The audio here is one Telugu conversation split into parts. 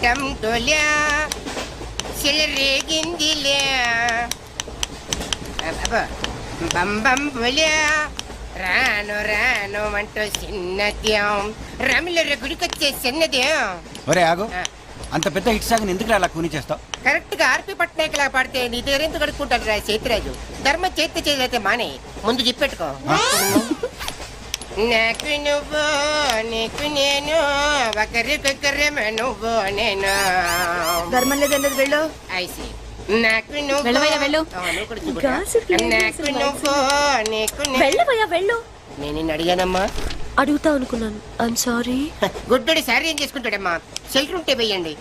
డమ్ డోల్యా చెలరేగిందిలే బం బం బోల్యా రాను రాను అంటూ చిన్నద్యం రమిల గుడికొచ్చే చిన్నద్యం. ఒరే ఆగు, అంత పెద్ద హిట్ సాగుని ఎందుకు అలా కూని చేస్తావు? కరెక్ట్ గా ఆర్పి పట్నాయక్ లా పాడితే నీ దగ్గర ఎందుకు కడుక్కుంటాడు రా చేతిరాజు. ధర్మ చేతి చేదైతే మానే, ముందు చెప్పెట్టుకో. నాకు నువ్వు నీకు నేను ఒకరికొకరేమో నువ్వు నేను. ధర్మం లేదన్నది వెళ్ళు. ఐసి నాకు నువ్వు వెళ్ళవయ్యా వెళ్ళు. నువ్వు కూడా చూడు. నాకు నువ్వు నీకు వెళ్ళవయ్యా వెళ్ళు. నేను నిన్ను అడిగానమ్మా. అడుగుతా అనుకున్నాను. I'm sorry. గుడ్డోడి సారీ ఏం చేసుకుంటాడమ్మా? షెల్టర్ ఉంటే వెయ్యండి.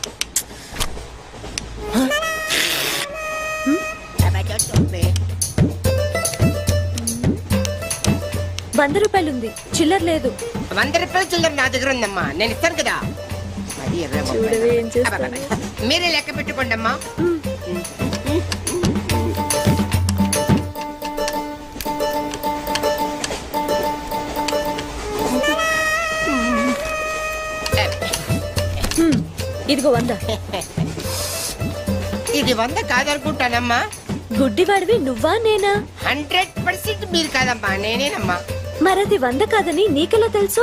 ₹100 ఉంది, చిల్లర లేదు. ₹100 చిల్లర నా దగ్గర ఉందమ్మా, నేను ఇస్తాను కదా. అది చూడవే ఏం చేస్తాను. మీరే లెక్క పెట్టుకోండి అమ్మా. ఇదిగో 100. ఇది 100 కాదనుకుంటానమ్మా. గుడ్డివాడివి నువ్వా నేనా? 100% మీరు కాదమ్మా, నేనేనమ్మా. మరది 100 కాదని నీకెలా తెలుసు?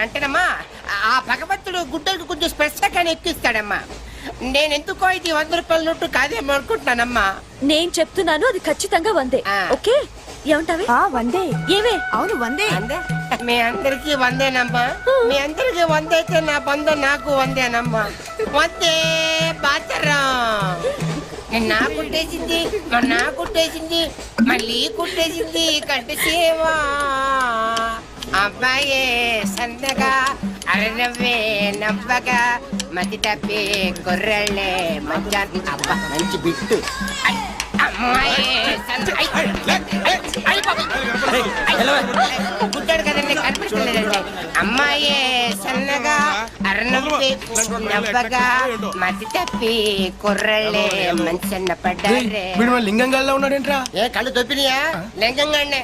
అంటేనమ్మా, ఆ భగవంతుడు గుడ్డలకు కొంచెం స్పెషల్గానే ఎక్కిస్తాడమ్మా. నేనెందుకో ఇది ₹100 నోటు కాదేమో అనుకుంటున్నానమ్మా. నేను చెప్తున్నాను, అది ఖచ్చితంగా 100. ఓకే, ఏమంటావే? 100. ఏవే? అవును 100. మీ అందరికి 100నమ్మా. మీ అందరికి 100 అయితే నా బంధం నాకు 100నమ్మా. 100 బాతరం. నా కుట్టేసింది, నా కుట్టేసింది, మళ్ళీ కుట్టేసింది కంటి సేవా. అబ్బాయే సన్నగా అరనవ్వే నవ్వగా మతి తప్పి కుర్రళ్ళే మధ్య. అబ్బా మంచి బిట్టు. గుడ్డాడు కదండి, కనిపించలేదండి. అమ్మాయే సన్నగా అరనవ్వే నవ్వగా మతి తప్పి కుర్రళ్ళే మంచన్న పడ్డారే. లింగంగా ఉన్నాడేంట్రా? ఏ కళ్ళు దొబ్బినాయా? లింగంగానే.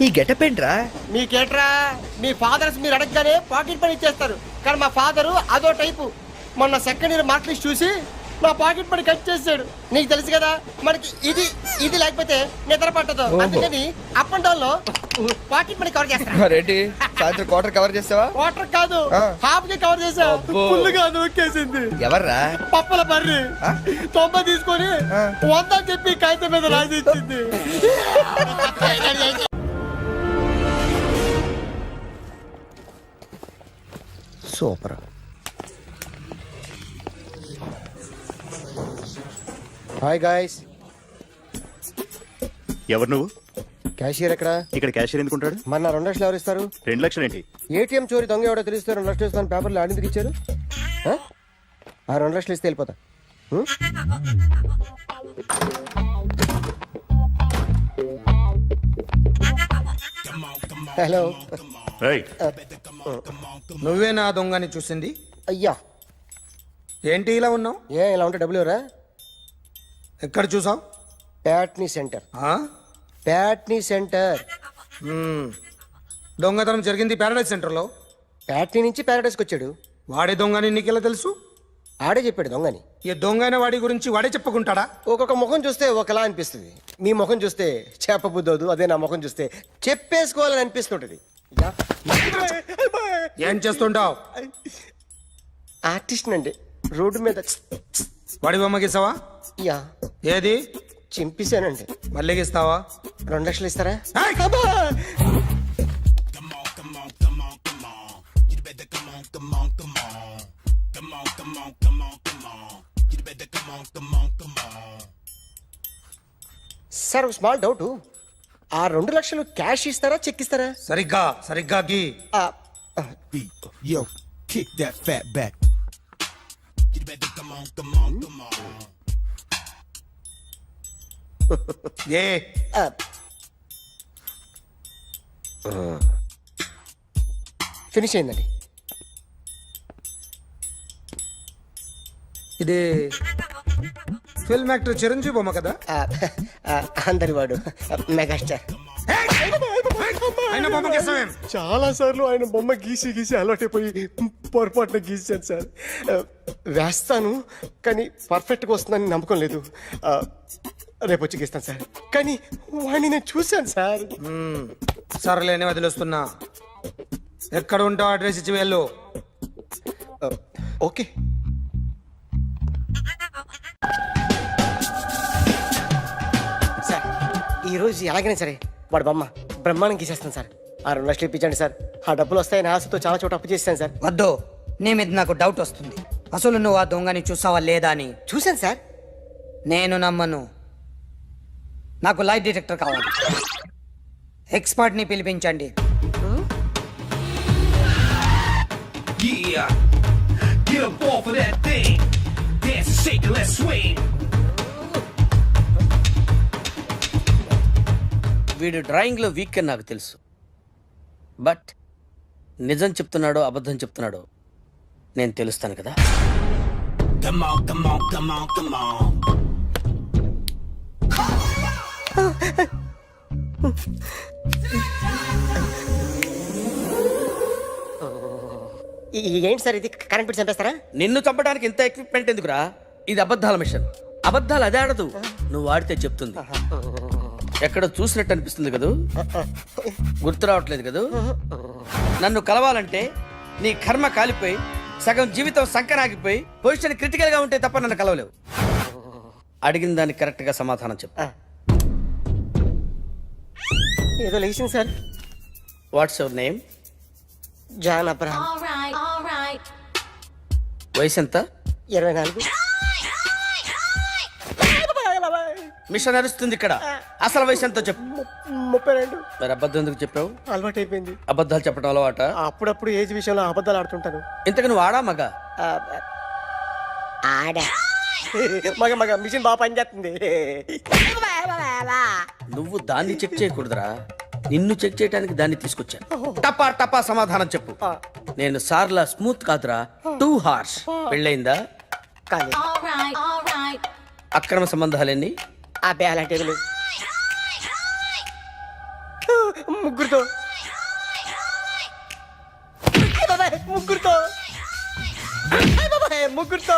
ఈ గెటప్ ఏంట్రా? మీకేట్రా, మీ ఫాదర్స్ మీరు అడగగానే పాకెట్ పని ఇచ్చేస్తారు. కానీ మా ఫాదరు అదో టైపు. మొన్న సెకండ్ ఇయర్ మార్క్ లిస్ట్ చూసి నా పాకెట్ పని కట్ చేసాడు. నీకు తెలుసు కదా, మనకి ఇది ఇది లేకపోతే నిద్ర పట్టదు. అందుకని అప్ అండ్ డౌన్ లో పాకెట్ మనీ కవర్ చేస్తా. రెడ్డి సాయంత్రం క్వార్టర్ కవర్ చేస్తావా? వాటర్ కాదు, హాఫ్ కి కవర్ చేసా. ఫుల్గా నొక్కేసింది. ఎవర్రా? పప్పుల బర్రి 90 తీసుకొని 100 చెప్పి కాగితం మీద రాసి ఇచ్చింది. సూపర్. Hi guys. ఎవరు నువ్వు? క్యాషియర్ ఎక్కడ? ఇక్కడ క్యాషియర్ ఎందుకుంటాడు? మన 2 లక్షలు ఎవరు ఇస్తారు? 2 లక్షలు ఏంటి? ఏటీఎం చోరీ దొంగ ఎవడో తెలిస్తే 2 లక్షలు ఇస్తాను పేపర్లు ఆడిందుకు ఇచ్చారు. ఆ 2 లక్షలు ఇస్తే వెళ్ళిపోతా. హలో. నువ్వే నా దొంగని చూసింది? అయ్యా ఏంటి ఇలా ఉన్నావు? ఏ ఇలా ఉంటే డబ్బులు ఎవరా? ఎక్కడ చూసావు? ప్యాట్నీ సెంటర్. ప్యాట్నీ సెంటర్. దొంగతనం జరిగింది ప్యారడైజ్ సెంటర్లో. ప్యాట్నీ నుంచి ప్యారడైస్కి వచ్చాడు. వాడే దొంగని నీకెలా తెలుసు? ఆడే చెప్పాడు దొంగని. ఈ దొంగైన వాడి గురించి వాడే చెప్పుకుంటాడా? ఒక్కొక్క ముఖం చూస్తే ఒకలా అనిపిస్తుంది. మీ ముఖం చూస్తే చెప్పబుద్దోదు, అదే నా ముఖం చూస్తే చెప్పేసుకోవాలని అనిపిస్తుంటది. ఏం చేస్తుంటావు? ఆర్టిస్ట్ అండి, రోడ్డు మీద. వాడి బొమ్మ గీసావా? యా. ఏది? చింపేశానండి. మళ్ళీ గీస్తావా? 2 లక్షలు ఇస్తారా? సార్ స్మాల్ డౌట్, ఆ 2 లక్షలు క్యాష్ ఇస్తారా చెక్ ఇస్తారా? సరిగ్గా గీ. Yo, kick that fat back. You better come on. A finish అయిందండి. ఇది ఫిల్మ్ యాక్టర్ చిరంజీవి బొమ్మ కదా? అందరి వాడు మెగాస్టార్. ఆయన బొమ్మ గీసావేం? చాలా సార్లు ఆయన బొమ్మ గీసి అలవాటైపోయి పొరపాటున గీసాను సార్. వేస్తాను కానీ పర్ఫెక్ట్గా వస్తుందని నమ్మకం లేదు. రేపు వచ్చి గీస్తాను సార్. కానీ వాడిని నేను చూశాను సార్. సర్లేని వదిలేస్తున్నా. ఎక్కడ ఉంటావు అడ్రస్ ఇచ్చి వెళ్ళు. ఓకే. సార్ ఈరోజు ఎలాగైనా సరే వాడు బొమ్మ బ్రహ్మాండం గీసేస్తాను సార్. 6 లక్షలు ఇప్పించండి సార్. ఆ డబ్బులు వస్తాయని ఆశతో చాలా చోట అప్పు చేశాను సార్. వద్దు, నీ మీద నాకు డౌట్ వస్తుంది. అసలు నువ్వు ఆ దొంగని చూసావా లేదా అని. చూశాను సార్. నేను నమ్మను. నాకు లైట్ డిటెక్టర్ కావాలి. ఎక్స్పర్ట్ ని పిలిపించండి. Yeah, get up off of that thing. Dance and shake and let's swing. వీడు డ్రాయింగ్లో వీక్ అని నాకు తెలుసు. బట్ నిజం చెప్తున్నాడో అబద్ధం చెప్తున్నాడో నేను తెలుస్తాను కదా. Come on, come on, come on, come on. ఏంటి సార్ ఇది? కరెంట్ బిల్ చంపేస్తారా? నిన్ను చంపడానికి ఇంత ఎక్విప్మెంట్ ఎందుకురా? ఇది అబద్ధాల మిషన్. అబద్ధాలు అదే ఆడదు, నువ్వు ఆడితే చెప్తుంది. ఎక్కడ చూసినట్టు అనిపిస్తుంది కదూ, గుర్తు రావట్లేదు కదూ. నన్ను కలవాలంటే నీ కర్మ కాలిపోయి సగం జీవితం సంకరాగిపోయి పొజిషన్ క్రిటికల్ గా ఉంటే తప్ప నన్ను కలవలేవు. అడిగిన దానికి కరెక్ట్ గా సమాధానం చెప్పు. ఏదో లేచింది sir. What's your name? John Abraham. వయసు ఎంత? 24. మిషన్ నడుస్తుంది ఇక్కడ. అసలు వయసు ఎంతో చెప్పు. 32. మరి అబద్ధం ఎందుకు చెప్పావు? అలవాటు అయిపోయింది. అబద్ధాలు చెప్పడం అలవాట? అప్పుడప్పుడు ఏజ్ విషయంలో అబద్ధాలు ఆడుతుంటాను. ఇంతకు నువ్వు ఆడా మగ? ఆడా. మగ మగ మిషన్ బాగా పనిచేస్తుంది. నువ్వు దాన్ని చెక్ చేయకూడదురా, నిన్ను చెక్ చేయడానికి దాన్ని తీసుకొచ్చాను. టపా టపా సమాధానం చెప్పు. నేను సార్లా స్మూత్ కాదురా, టూ హార్ష్. పెళ్ళయిందా? కానీ అక్రమ సంబంధాలన్నీ? అబ్బే అలాంటి లేదు. ముగ్గురుతో ముగ్గురుతో ముగ్గురుతో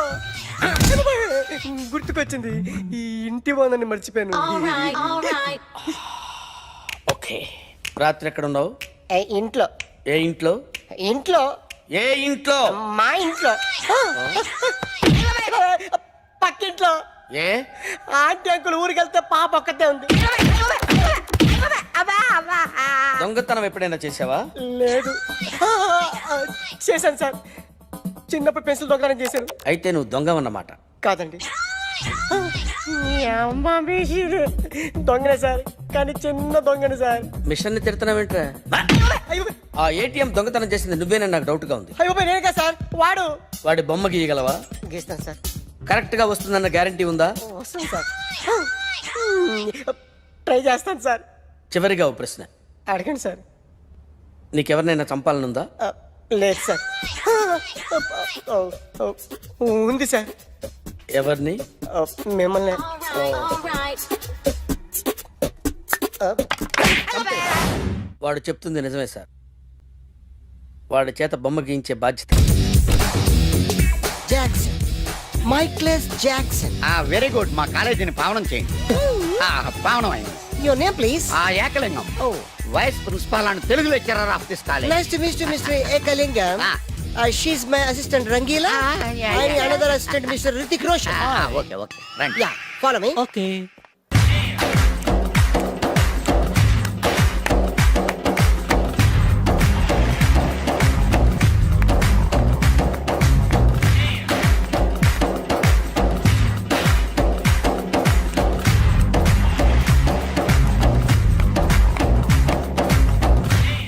గుర్తుకొచ్చింది. ఈ ఇంటి బాగుందని మర్చిపోయాను. ఓకే. రాత్రి ఎక్కడ ఉన్నావు? ఇంట్లో. ఏ ఇంట్లో? ఇంట్లో. ఏ ఇంట్లో? మా ఇంట్లో. పక్కింట్లో. ఏ ఆంటీ అంకుల్ ఊరికి వెళ్తే పాప ఒక్కతే ఉంది. దొంగతనం ఎప్పుడైనా చేసావా? లేదు. చేశాను సార్. చిన్నప్పుడు పెన్సిల్ దొంగతనం చేశాను. అయితే నువ్వు దొంగవన్నమాట. కాదండి, దొంగనే సార్, కానీ చిన్న దొంగనే సార్. మిషన్ ని తిడుతున్నావేంట్రా? ఆ ఏటీఎం దొంగతనం చేసింది నువ్వేనని నాకు డౌట్ గా ఉంది. అయ్యో నేనే కదా సార్. వాడి బొమ్మ గీయగలవా? గీస్తాను సార్. కరెక్ట్ గా వస్తుందన్న గ్యారంటీ ఉందా? వస్తాను సార్. ట్రై చేస్తాను సార్. చివరిగా ఓ ప్రశ్న అడగండి సార్. నీకెవరినైనా చంపాలనుందా? లేదు సార్. ఉంది సార్. ఎవరిని? మిమ్మల్ని. వాడు చెప్తుంది నిజమే సార్. వాడి చేత బొమ్మ గీయించే బాధ్యత. Jackson, Michael Jackson. Very good. మా కాలేజీని పావనం చేయండి. పావనం అయింది. Your name please? Ekalingam. Vice principal and Telugu lecturer of this college. Nice to meet you, Mr. Ekalingam. She's my assistant Rangila. And another assistant, Mr. Hrithik Roshan. Okay okay రండి. Yeah, follow me. Okay.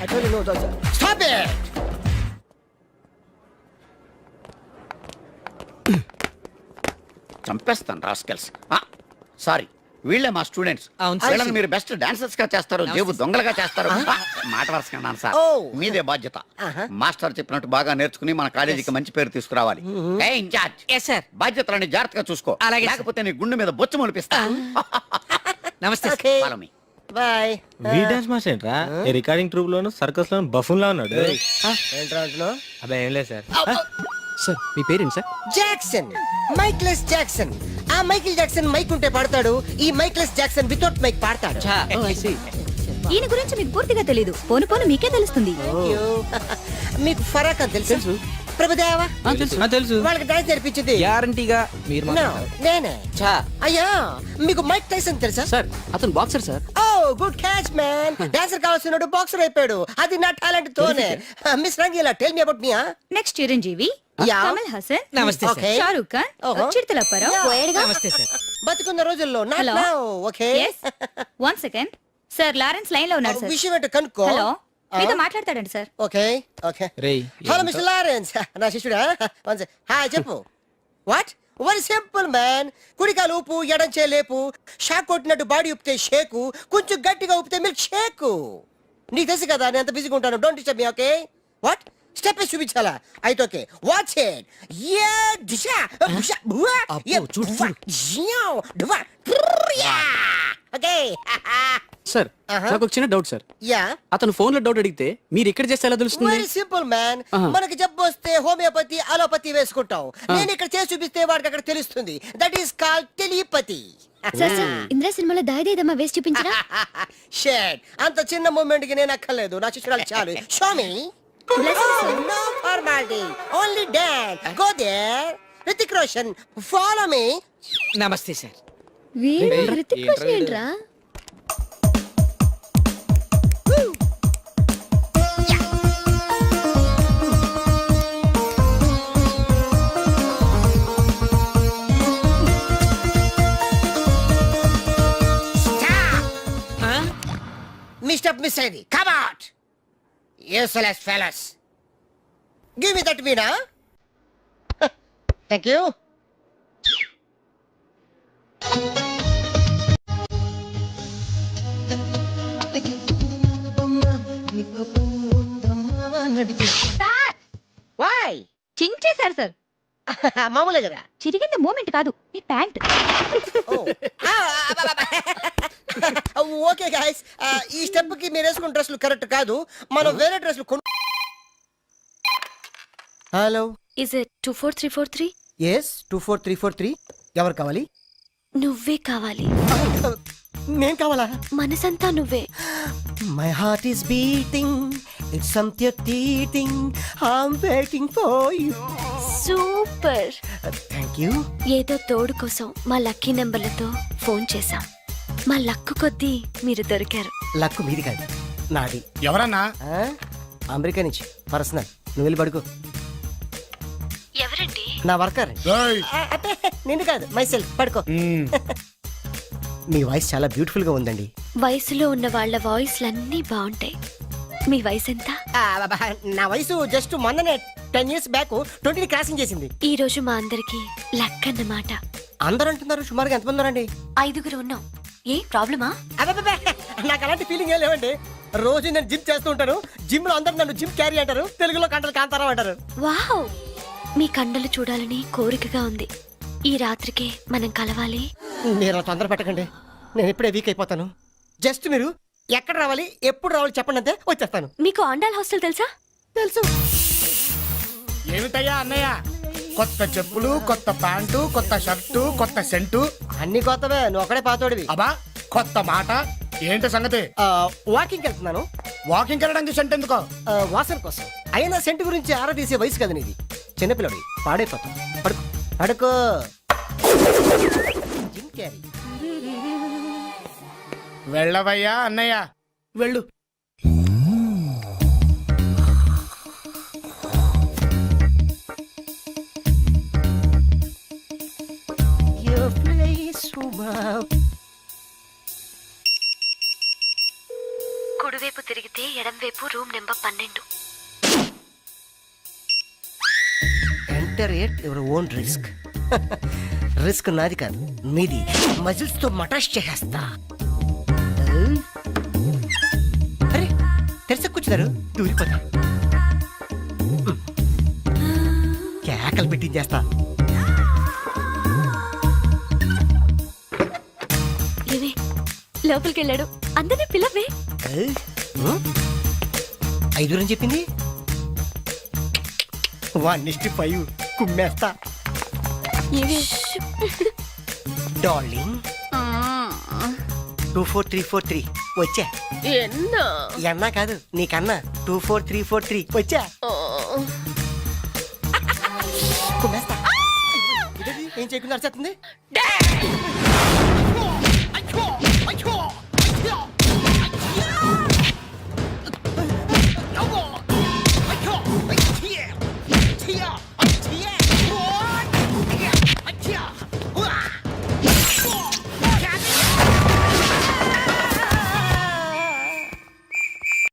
I told you no, doctor. Stop it! చంపేస్తాను రాస్కెల్స్. సారీ, వీళ్ళే మా స్టూడెంట్స్. అవును సార్. వీళ్ళని మీరు బెస్ట్ డాన్సర్స్ గా చేస్తారు, జేబు దొంగలుగా చేస్తారు. మాట వరుసకున్నాను సార్. Oh. మీదే బాధ్యత. మాస్టర్ చెప్పినట్టు బాగా నేర్చుకుని మన కాలేజీకి మంచి పేరు తీసుకురావాలి. ఏ ఇన్ఛార్జ్, బాధ్యతలని జాగ్రత్తగా చూసుకో. అలాగే సార్. లేకపోతే నీ గుండె మీద బొచ్చు మొలిపిస్తా. నమస్తే. Okay. Follow me. బాయ్. వీ డాన్స్ మాస్టర్ ఏంట్రా ఈ రికార్డింగ్ ట్రూప్ లోను సర్కస్ లోను బఫూన్ లా ఉన్నాడు. ఏంట్రా అంటున్నావు? అబ్బాయి ఏం లేదు సార్. సార్ మీ పేరేంటి సార్? Jackson, mikeless Jackson. ఆ మైకిల్ జాక్సన్ మైక్ ఉంటే పాడతాడు, ఈ మైక్లెస్ జాక్సన్ వితౌట్ మైక్ పాడతాడు. ఈయన గురించి మీకు పూర్తిగా తెలీదు. పోను పోను మీకే తెలుస్తుంది. మీకు ఫరాక్ అని తెలుసు? ప్రభుదేవా తెలుసు. వాళ్ళకి డాన్స్ నేర్పించింది గ్యారంటీగా మీరు No, నేనే. అయ్యా మీకు మైక్ టైసన్ తెలుసా? సార్ అతను boxer sir. Oh good catch man. Dancer కావాల్సినోడు బాక్సర్ అయిపోయాడు. అది నా టాలెంట్ తోనే. Miss Rangeela tell me about me. Next Chiranjeevi, yeah. Kamal Haasan, నమస్తే సార్. Okay. షారూక్ ఖాన్, ఓహో. చిరుతలప్పారావు, పోయేడుగా. నమస్తే సార్. బతుకున్న రోజుల్లో Hello. Okay Yes. 1 second. Sir Lawrence line లో ఉన్నాడు సార్. విషయం ఏంటో కనుక్కో. హలో, మీతో మాట్లాడతాడండి సార్. Okay okay. రేయ్ హలో మిస్టర్ లారెన్స్, నా శిష్యుడా? హాయ్ చెప్పు. వాట్? Very simple man. కుడికాలు ఊపు, ఎడం చేలేపు. షాక్ కొట్టినట్టు బాడీ ఊపితే షేకు, కొంచెం గట్టిగా ఊపితే మిల్క్ షేకు. నీకు తెలుసు కదా నేను ఎంత బిజీగా ఉంటాను. Don't disturb me. Okay what? Step చూపించాలా? అయితే ఓకే వాచ్ ఇట్. యా దిశా బుషా బువా. యా చూడు ఓకే. సార్ నాకు ఒక చిన్న డౌట్ సార్. యా అతను ఫోన్ లో డౌట్ అడిగితే మీరు ఇక్కడ చేస్తే ఎలా తెలుస్తుంది? Very simple man. Uh-huh. మనకి జబ్బు వస్తే హోమియోపతి అలోపతి వేసుకుంటాం. నేను ఇక్కడ చేసి చూపిస్తే వాడికి అక్కడ తెలుస్తుంది. That is call telepathy. Sir Indra సినిమాలో దాయిదేదమ్మా వేసి చూపించరా? షేట్ అంత చిన్న మూమెంట్ కి నేను అక్కర్లేదు. నా శిష్యురాలు చాలు. Show me. No formality, only dance. Go there. Hrithik Roshan follow me. నమస్తే సార్. హృతిక్ రోషన్ ఏంట్రా? Mr. Miss Lady, come out! Useless fellas. Give me that Veena. Thank you. Why? చించేశారు సార్. మామూలే కదా. చిరిగింది మూమెంట్ కాదు, మీ ప్యాంట్. ఓకే గాయస్, ఈ స్టెప్ కి మీరు వేసుకున్న డ్రెస్లు కరెక్ట్ కాదు. మనం వేరే డ్రెస్లు కొను. Hello, is it 24343? ఎస్ 24343. ఎవరు కావాలి? నువ్వే కావాలి. నేను కావాలా? మనసంతా నువ్వే. My heart is beating, it's something teeting, I'm waiting for you. Super. Thank you. ఏదో తోడు కోసం మా లక్కీ నెంబర్లతో ఫోన్ చేశాం. మా లక్కు కొద్దీ మీరు దొరికారు. లక్కు మీది కాదు, నాది. ఎవరన్నా? అమెరికా నుంచి పర్సనల్. నువ్వు వెళ్ళి పడుకో. ఎవరండి? నా వర్కర్. అంటే నిన్ను కాదు, మైసెల్ఫ్. పడుకో. మీ వాయిస్ చాలా బ్యూటిఫుల్ గా ఉందండి. వయసులో ఉన్న వాళ్ళ వాయిస్లన్నీ బాగుంటాయి. మీ వయసు ఎంత? నా వయసు జస్ట్ మొన్ననే 10 years బ్యాక్ 20 క్రాసింగ్ చేసింది. ఈ రోజు మా అందరికి లక్ అన్నమాట. అందరూ అంటున్నారు. సుమారుగా ఎంతమంది ఉన్నారండి? 5 ఉన్నాం. ఏ ప్రాబ్లమా? అబ్బబ్బబ్బే, నాకు అలాంటి ఫీలింగ్ ఏం లేవండి. రోజు నేను జిమ్ చేస్తూ ఉంటాను. జిమ్ లో అందరూ నన్ను జిమ్ క్యారీ అంటారు. తెలుగులో కంటలు కాంతారావు అంటారు. వావ్, మీ కండలు చూడాలని కోరికగా ఉంది. ఈ రాత్రికి మనం కలవాలి. మీరు అలా తొందర పెట్టకండి, నేను ఇప్పుడే వీక్ అయిపోతాను. జస్ట్ మీరు ఎక్కడ రావాలి, ఎప్పుడు రావాలి చెప్పండి, అంతే వచ్చేస్తాను. మీకు ఆండాల్ హాస్టల్ తెలుసా? తెలుసు. ఏమిటయ్యా అన్నయ్య, కొత్త చెప్పులు, కొత్త ప్యాంటు, కొత్త షర్టు, కొత్త సెంటు, అన్ని కొత్తవే. నువ్వు ఒకడే పాతోడివి. అబ్బా కొత్త మాట ఏంటి సంగతి? వాకింగ్ వెళ్తున్నాను. వాకింగ్ వెళ్ళడానికి సెంట్ ఎందుకో? వాసన కోసం. అయినా సెంటు గురించి ఆరా తీసే వయసు కదా నీది. చిన్నపిల్లడి పాడైపోతాం. పడుకో పడుకో. Jim Carrey. వెళ్ళవయ్యా అన్నయ్య, వెళ్ళు. కుడివైపు తిరిగితే ఎడంవైపు room number 12. Enter at your own risk. Risk నాది కాదు, మీది. మజిల్స్ తో మటాష్ చేసేస్తా. అరే తెరస కూర్చున్నారు, దూరిపోతా. కేకలు పెట్టించేస్తా. లోపలికి వెళ్ళాడు. అందరినీ పిలవే. 5 అని చెప్పింది. 1:5 కుమ్మేస్తా. డార్లింగ్ 24343 వచ్చా. ఎన్నా కాదు నీకన్నా 24343 వచ్చా. కుమ్మేస్తా. ఏం చేయకుండా అరిచేస్తుంది.